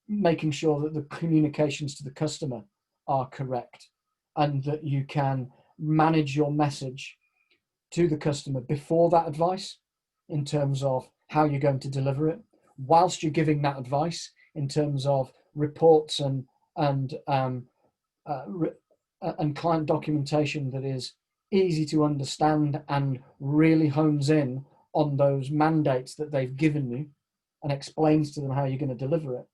making sure that the communications to the customer are correct and that you can manage your message to the customer before that advice in terms of how you're going to deliver it, whilst you're giving that advice in terms of reports and client documentation that is easy to understand and really hones in on those mandates that they've given you and explains to them how you're going to deliver it.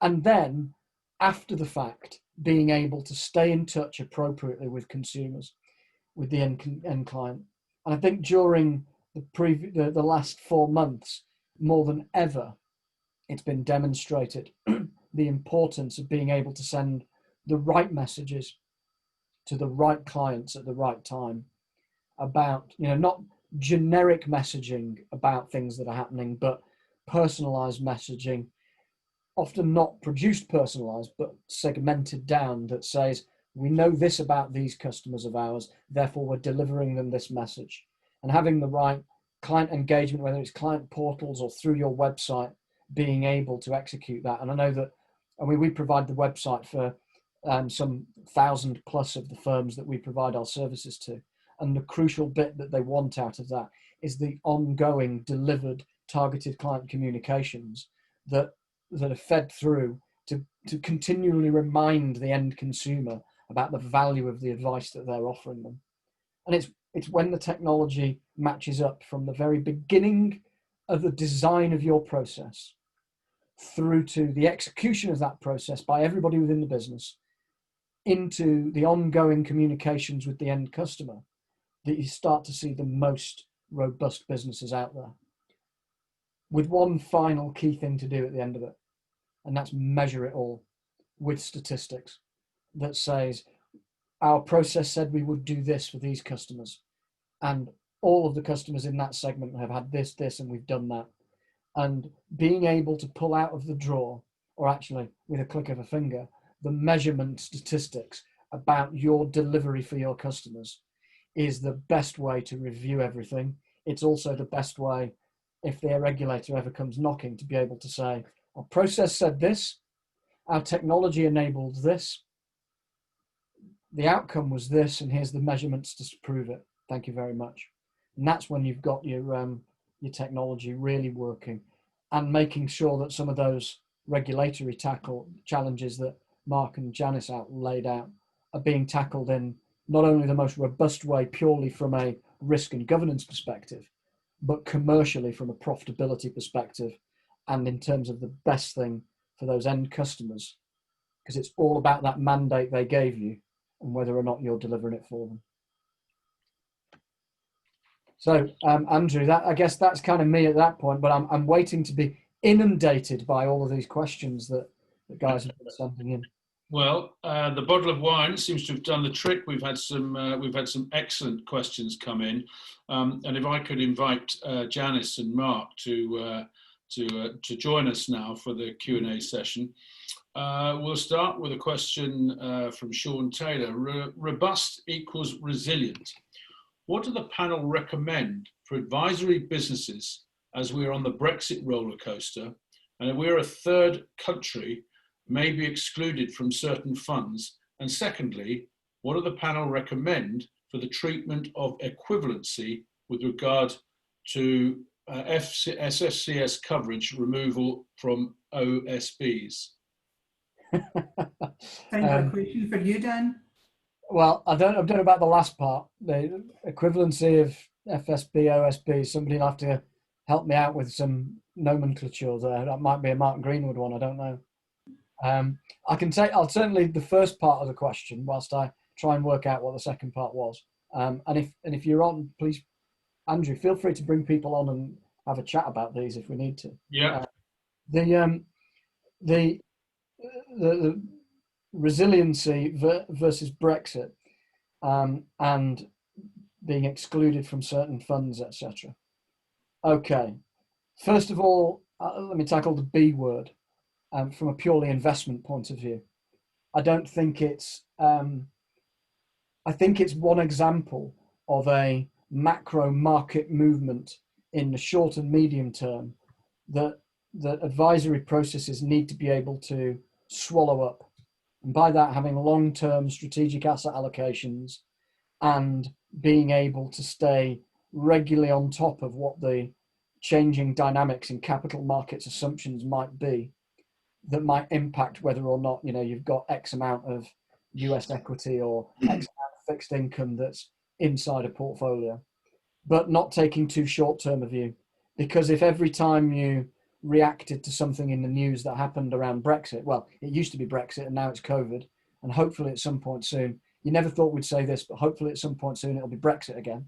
And then after the fact, being able to stay in touch appropriately with consumers, with the end client. And I think during the last 4 months, more than ever, it's been demonstrated the importance of being able to send the right messages to the right clients at the right time about, not generic messaging about things that are happening, but personalized messaging, often not produced personalized, but segmented down, that says, we know this about these customers of ours, therefore we're delivering them this message. And having the right client engagement, whether it's client portals or through your website, being able to execute that. And I know that, we provide the website for some 1,000+ of the firms that we provide our services to. And the crucial bit that they want out of that is the ongoing delivered targeted client communications that are fed through to continually remind the end consumer about the value of the advice that they're offering them. And it's when the technology matches up from the very beginning of the design of your process through to the execution of that process by everybody within the business into the ongoing communications with the end customer that you start to see the most robust businesses out there. With one final key thing to do at the end of it, and that's measure it all with statistics that says, our process said we would do this for these customers, and all of the customers in that segment have had this, and we've done that. And being able to pull out of the drawer, or actually with a click of a finger, the measurement statistics about your delivery for your customers is the best way to review everything. It's also the best way, if their regulator ever comes knocking, to be able to say, our process said this, our technology enabled this, the outcome was this, and here's the measurements to prove it. Thank you very much. And that's when you've got your technology really working and making sure that some of those regulatory challenges that Mark and Janice laid out are being tackled in not only the most robust way purely from a risk and governance perspective, but commercially from a profitability perspective and in terms of the best thing for those end customers, because it's all about that mandate they gave you and whether or not you're delivering it for them. So, Andrew, I guess that's kind of me at that point, but I'm waiting to be inundated by all of these questions that the guys have been sending in. Well, the bottle of wine seems to have done the trick. We've had some excellent questions come in, and if I could invite Janice and Mark to join us now for the Q&A session. We'll start with a question from Sean Taylor. Robust equals resilient. What do the panel recommend for advisory businesses as we're on the Brexit roller coaster, and if we're a third country may be excluded from certain funds? And secondly, what do the panel recommend for the treatment of equivalency with regard to SFCS coverage removal from OSBs? Sounds like a question for you, Dan. Well, I don't know about the last part, the equivalency of FSB, OSB. Somebody will have to help me out with some nomenclature there. That might be a Mark Greenwood one, I don't know. I'll certainly the first part of the question whilst I try and work out what the second part was. And if you're on, please, Andrew, feel free to bring people on and have a chat about these if we need to. Yeah. The resiliency versus Brexit, and being excluded from certain funds, etc. Okay, first of all, let me tackle the B word from a purely investment point of view. I don't think it's. I think it's one example of a macro market movement in the short and medium term that advisory processes need to be able to swallow up. And by that, having long-term strategic asset allocations and being able to stay regularly on top of what the changing dynamics in capital markets assumptions might be that might impact whether or not, you've got X amount of US equity or X amount of fixed income that's inside a portfolio, but not taking too short-term a view. Because if every time you reacted to something in the news that happened around Brexit, well, it used to be Brexit and now it's COVID, and hopefully at some point soon, you never thought we'd say this, but hopefully at some point soon it'll be Brexit again.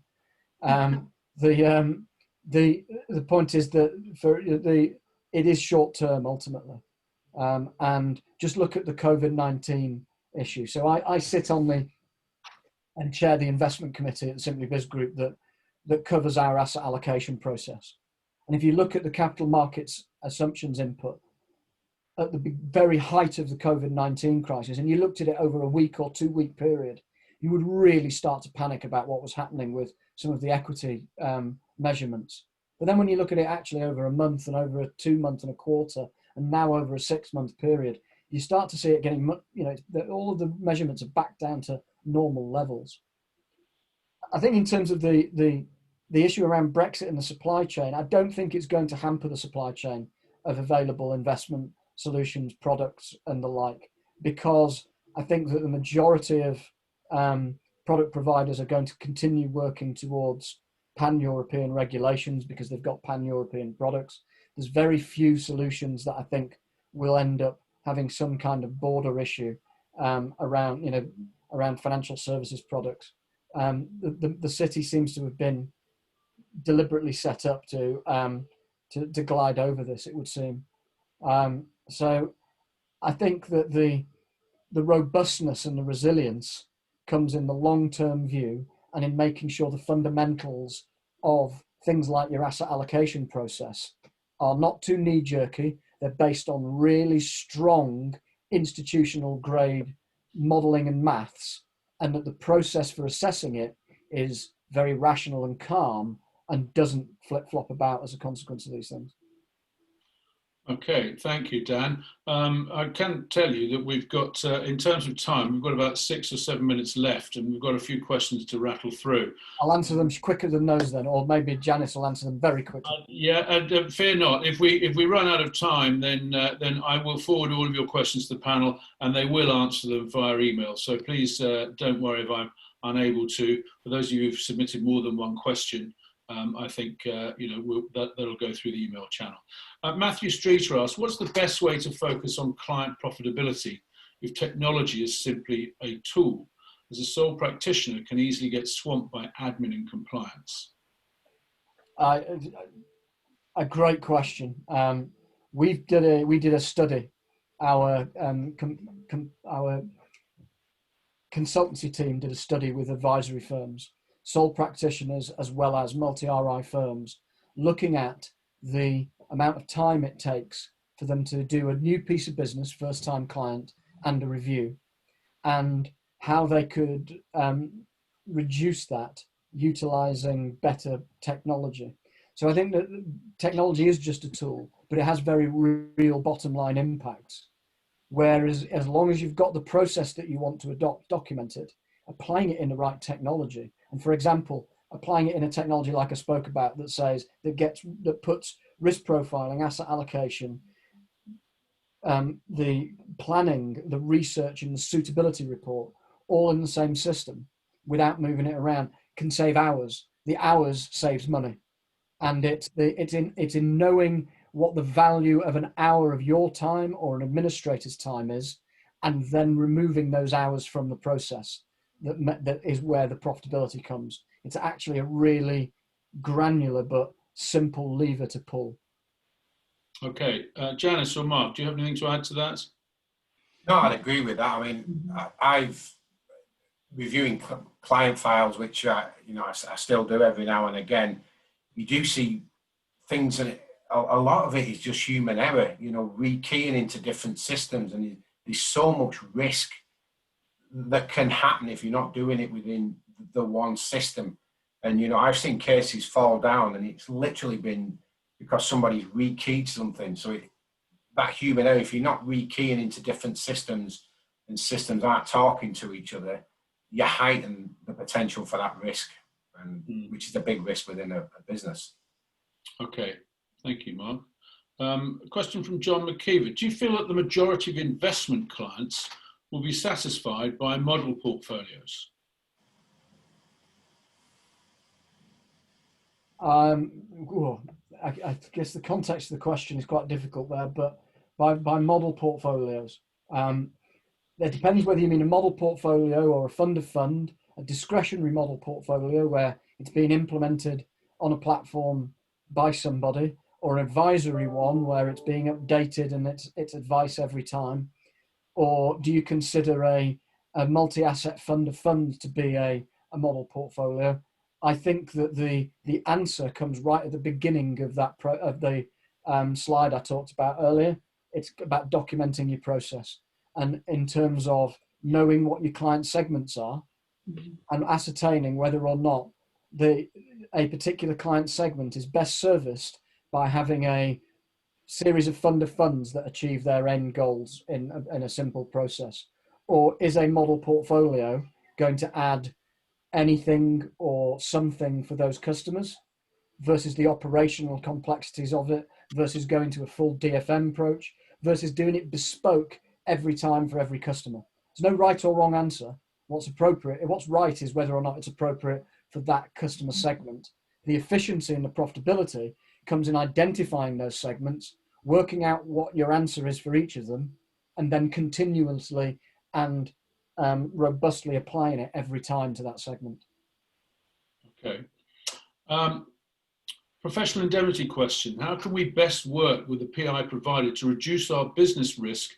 The point is that it is short term ultimately, and just look at the COVID-19 issue. So I sit on and chair the investment committee at the SimplyBiz group that covers our asset allocation process. And if you look at the capital markets assumptions input at the very height of the COVID-19 crisis, and you looked at it over a week or 2 week period, you would really start to panic about what was happening with some of the equity measurements. But then when you look at it actually over a month and over a 2 month and a quarter, and now over a 6 month period, you start to see it getting, all of the measurements are back down to normal levels. I think in terms of the issue around Brexit and the supply chain, I don't think it's going to hamper the supply chain of available investment solutions, products, and the like, because I think that the majority of product providers are going to continue working towards pan-European regulations because they've got pan-European products. There's very few solutions that I think will end up having some kind of border issue around financial services products. The city seems to have been deliberately set up to glide over this, it would seem. So I think that the robustness and the resilience comes in the long-term view and in making sure the fundamentals of things like your asset allocation process are not too knee-jerky. They're based on really strong institutional grade modeling and maths, and that the process for assessing it is very rational and calm and doesn't flip-flop about as a consequence of these things. Okay, thank you, Dan. I can tell you that we've got, in terms of time, we've got about 6 or 7 minutes left, and we've got a few questions to rattle through. I'll answer them quicker than those then, or maybe Janice will answer them very quickly. Yeah, and fear not. If we run out of time, then I will forward all of your questions to the panel, and they will answer them via email. So please don't worry if I'm unable to. For those of you who've submitted more than one question, I think that'll go through the email channel. Matthew Streeter asks, what's the best way to focus on client profitability if technology is simply a tool? As a sole practitioner can easily get swamped by admin and compliance. A great question. We did a study. Our consultancy team did a study with advisory firms, sole practitioners, as well as multi-RI firms, looking at the amount of time it takes for them to do a new piece of business, first-time client, and a review, and how they could reduce that utilizing better technology. So I think that technology is just a tool, but it has very real bottom line impacts. Whereas as long as you've got the process that you want to adopt documented, applying it in the right technology. And for example, applying it in a technology like I spoke about that puts risk profiling, asset allocation, the planning, the research, and the suitability report all in the same system without moving it around can save hours. The hours saves money, and it's in knowing what the value of an hour of your time or an administrator's time is, and then removing those hours from the process. That is where the profitability comes. It's actually a really granular but simple lever to pull. Okay, Janice or Mark, do you have anything to add to that? No, I'd agree with that. I mean, I've reviewing client files, which I still do every now and again. You do see things, and a lot of it is just human error. Rekeying into different systems, and there's so much risk that can happen if you're not doing it within the one system. And I've seen cases fall down, and it's literally been because somebody's rekeyed something. So that human error, if you're not rekeying into different systems and systems aren't talking to each other, you heighten the potential for that risk, and which is a big risk within a business. Okay, thank you, Mark. A question from John McKeever. Do you feel that the majority of investment clients will be satisfied by model portfolios? I guess the context of the question is quite difficult there, but by model portfolios, it depends whether you mean a model portfolio or a fund of fund, a discretionary model portfolio where it's being implemented on a platform by somebody, or an advisory one where it's being updated and it's advice every time. Or do you consider a multi-asset fund of funds to be a model portfolio? I think that the answer comes right at the beginning of the slide I talked about earlier. It's about documenting your process, and in terms of knowing what your client segments are, and ascertaining whether or not a particular client segment is best serviced by having a series of fund of funds that achieve their end goals in a simple process, or is a model portfolio going to add anything or something for those customers versus the operational complexities of it, versus going to a full DFM approach, versus doing it bespoke every time for every customer. There's no right or wrong answer. What's appropriate, what's right is whether or not it's appropriate for that customer segment. The efficiency and the profitability comes in identifying those segments, working out what your answer is for each of them, and then continuously and robustly applying it every time to that segment. Okay. Professional indemnity question. How can we best work with the PI provider to reduce our business risk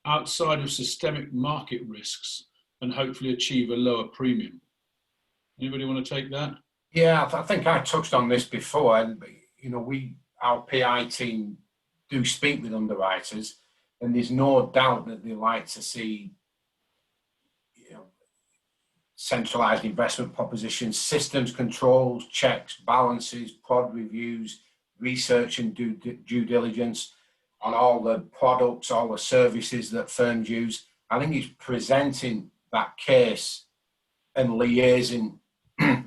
outside of systemic market risks and hopefully achieve a lower premium? Anybody want to take that? Yeah, I think I touched on this before, and our PI team do speak with underwriters, and there's no doubt that they like to see centralized investment propositions, systems, controls, checks, balances, pod reviews, research and due diligence on all the products, all the services that firms use. I think it's presenting that case and liaising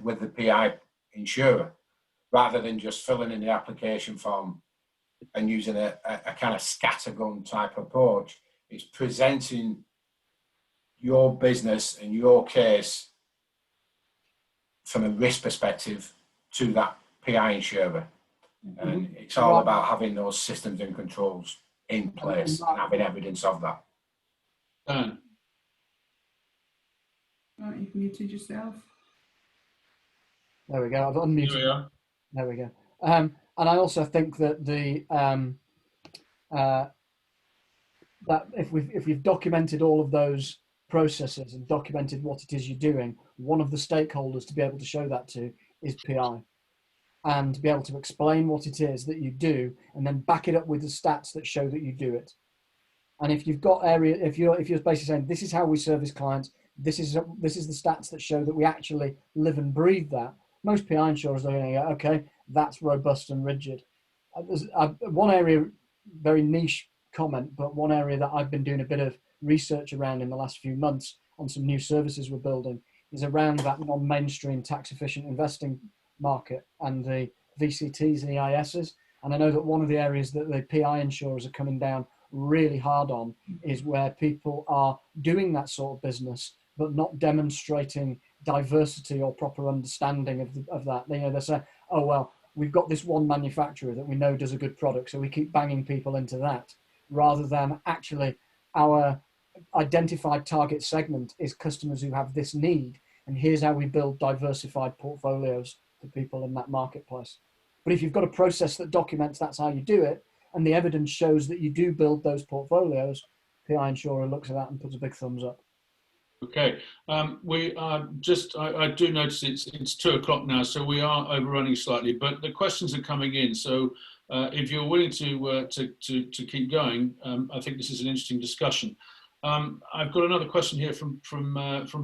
with the PI insurer rather than just filling in the application form and using a kind of scattergun type approach. It's presenting your business and your case from a risk perspective to that PI insurer. And it's all about having those systems and controls in place and having evidence of that. Dan. Right, you've muted yourself. There we go. I've unmuted. Here we are. There we go. And I also think that that if we've documented all of those processes and documented what it is you're doing, one of the stakeholders to be able to show that to is PI, and to be able to explain what it is that you do and then back it up with the stats that show that you do it. And if you've got if you're basically saying this is how we service clients, this is the stats that show that we actually live and breathe that, most PI insurers are going to go, okay, that's robust and rigid. There's one area, very niche comment, but one area that I've been doing a bit of research around in the last few months on some new services we're building is around that non-mainstream tax-efficient investing market and the VCTs and EISs. And I know that one of the areas that the PI insurers are coming down really hard on is where people are doing that sort of business, but not demonstrating diversity or proper understanding of that. They say, oh, well, we've got this one manufacturer that we know does a good product, so we keep banging people into that, rather than actually our identified target segment is customers who have this need, and here's how we build diversified portfolios for people in that marketplace. But if you've got a process that documents that's how you do it, and the evidence shows that you do build those portfolios, PI insurer looks at that and puts a big thumbs up. Okay, we are I do notice it's 2 o'clock now, so we are overrunning slightly, but the questions are coming in. So if you're willing to keep going, I think this is an interesting discussion. I've got another question here from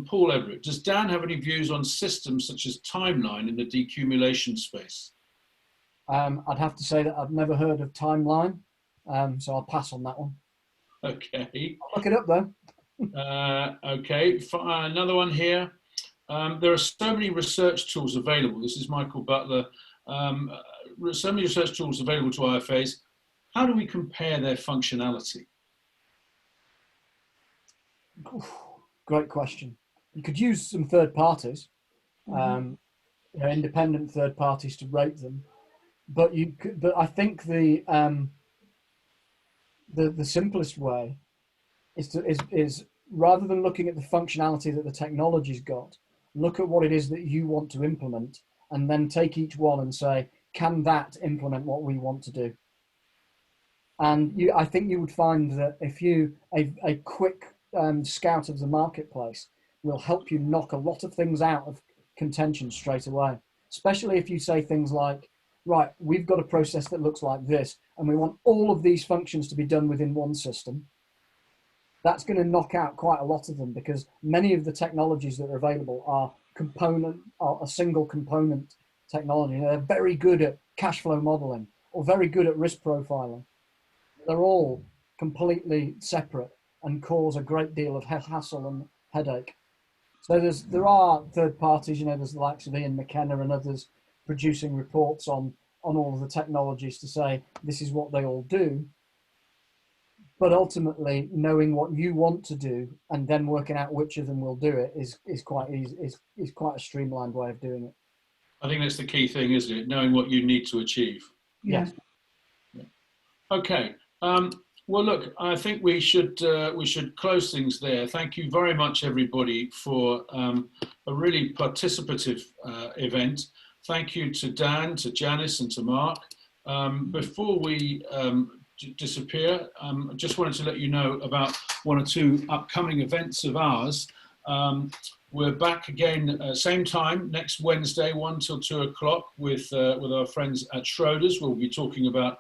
Paul Everett. Does Dan have any views on systems such as Timeline in the decumulation space? I'd have to say that I've never heard of Timeline, so I'll pass on that one. Okay. I'll look it up though. Okay, another one here. There are so many research tools available. This is Michael Butler. So many research tools available to IFAs. How do we compare their functionality? Great question. You could use some third parties, independent third parties to rate them, but I think the simplest way is rather than looking at the functionality that the technology's got, look at what it is that you want to implement, and then take each one and say, can that implement what we want to do? And I think you would find that if a quick scout of the marketplace will help you knock a lot of things out of contention straight away, especially if you say things like, right, we've got a process that looks like this, and we want all of these functions to be done within one system. That's going to knock out quite a lot of them, because many of the technologies that are available are a single component technology. They're very good at cash flow modeling or very good at risk profiling. They're all completely separate and cause a great deal of hassle and headache. So there are third parties, there's the likes of Ian McKenna and others producing reports on all of the technologies to say this is what they all do. But ultimately, knowing what you want to do and then working out which of them will do it is quite easy. Is quite a streamlined way of doing it. I think that's the key thing, isn't it? Knowing what you need to achieve. Yes. Yeah. Okay. Well, look, I think we should close things there. Thank you very much, everybody, for a really participative event. Thank you to Dan, to Janice, and to Mark. Before we disappear, I just wanted to let you know about 1 or 2 upcoming events of ours. We're back again, same time, next Wednesday, 1 till 2 o'clock with our friends at Schroders. We'll be talking about